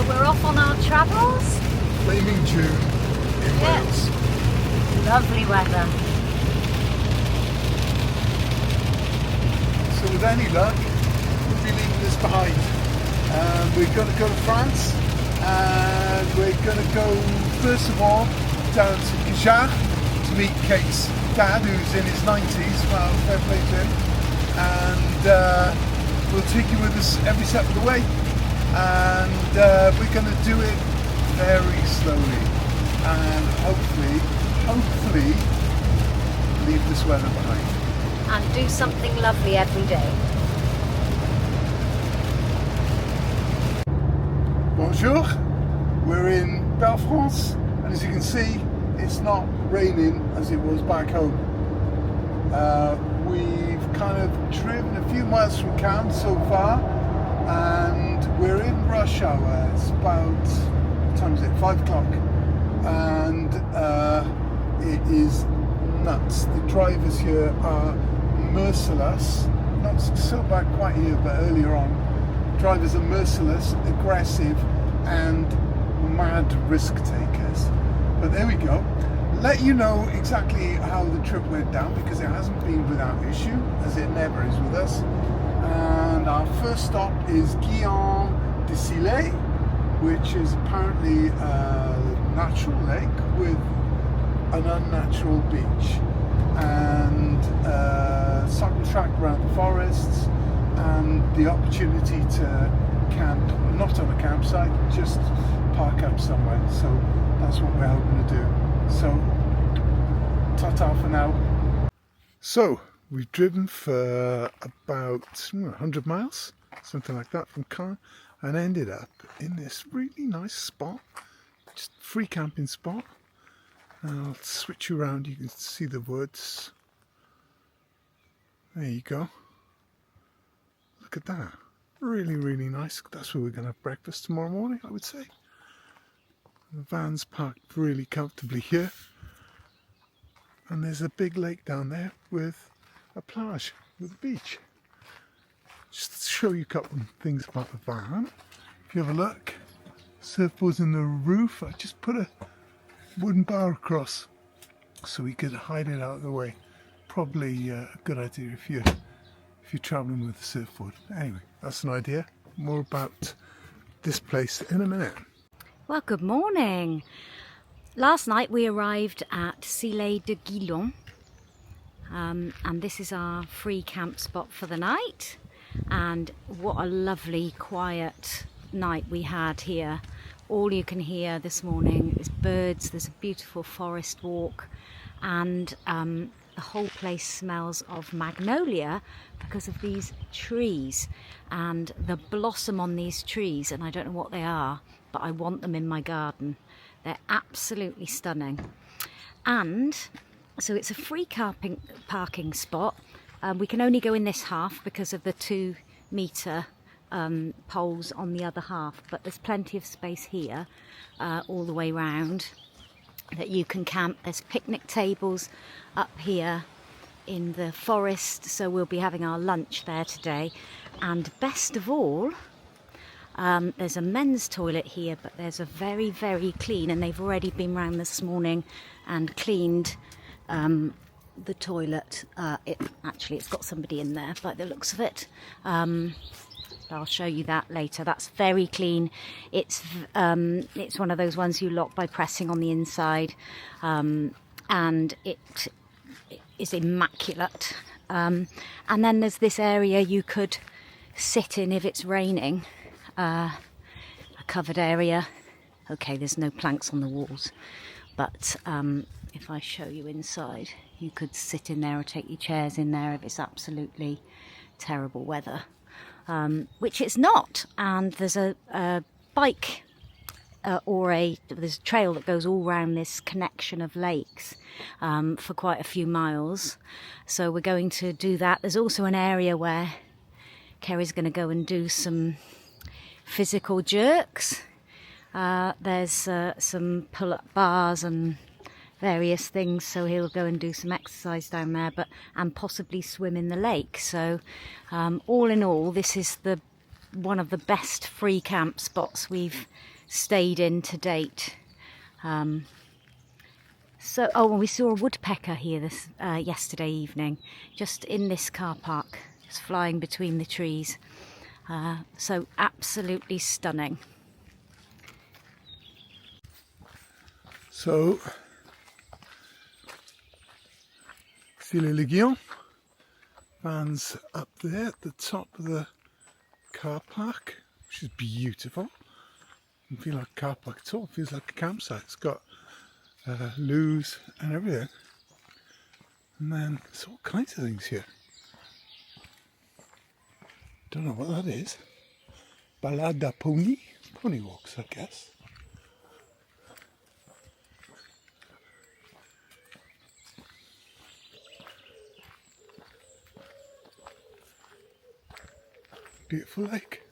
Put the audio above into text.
we're off on our travels. Flaming June in Wales. Lovely weather. So with any luck, we'll be leaving this behind. We're going to go to France, and we're going to go first of all down to Cajarc to meet Kate's dad, who's in his 90s. Well, fair play to him. And we'll take you with us every step of the way. And we're going to do it very slowly, and hopefully leave this weather behind. And do something lovely every day. Bonjour, we're in Belfrance, and as you can see, it's not raining as it was back home. We've kind of driven a few miles from Caen so far, and we're in rush hour. It's about, what time is it? 5 o'clock, and it is nuts. The drivers here are merciless. Not so bad quite here, but earlier on, drivers are merciless, aggressive, and mad risk takers. But there we go. Let you know exactly how the trip went down, because it hasn't been without issue, as it never is with us. And our first stop is Guillaume de Sille, which is apparently a natural lake with an unnatural beach, and cycle track around the forests, and the opportunity to camp, not on a campsite, just park up somewhere. So that's what we're hoping to do. So ta-ta for now. So we've driven for about 100 miles, something like that, from Caen, and ended up in this really nice spot, just free camping spot. I'll switch you around, you can see the woods. There you go. Look at that. Really, really nice. That's where we're going to have breakfast tomorrow morning, I would say. The van's parked really comfortably here. And there's a big lake down there with a plage, with a beach. Just to show you a couple of things about the van. If you have a look, surfboard's in the roof. I just put a wooden bar across so we could hide it out of the way. Probably a good idea if you're travelling with a surfboard. Anyway, that's an idea. More about this place in a minute. Well, good morning. Last night we arrived at Sille le Guillaume, and this is our free camp spot for the night. And what a lovely quiet night we had here. All you can hear this morning is birds. There's a beautiful forest walk, and the whole place smells of magnolia because of these trees and the blossom on these trees. And I don't know what they are, but I want them in my garden. They're absolutely stunning. And so it's a free parking spot. We can only go in this half because of the 2 metre poles on the other half, but there's plenty of space here all the way round that you can camp. There's picnic tables up here in the forest, so we'll be having our lunch there today. And best of all, there's a men's toilet here, but there's a very, very clean, and they've already been round this morning and cleaned the toilet. It's got somebody in there by the looks of it. I'll show you that later. That's very clean. It's one of those ones you lock by pressing on the inside, and it is immaculate. And then there's this area you could sit in if it's raining, a covered area. Okay, there's no planks on the walls, but if I show you inside, you could sit in there or take your chairs in there if it's absolutely terrible weather. Which it's not, and there's a bike there's a trail that goes all around this connection of lakes for quite a few miles, so we're going to do that. There's also an area where Kerry's going to go and do some physical jerks. There's some pull-up bars and various things, so he'll go and do some exercise down there, and possibly swim in the lake. So all in all, this is one of the best free camp spots we've stayed in to date. And we saw a woodpecker here yesterday evening, just in this car park, just flying between the trees. So absolutely stunning. So, Sille le Guillaume, van's up there at the top of the car park, which is beautiful. It doesn't feel like a car park at all, it feels like a campsite. It's got loos and everything. And then there's all kinds of things here. Don't know what that is. Balada pony? Pony walks, I guess. Beautiful lake.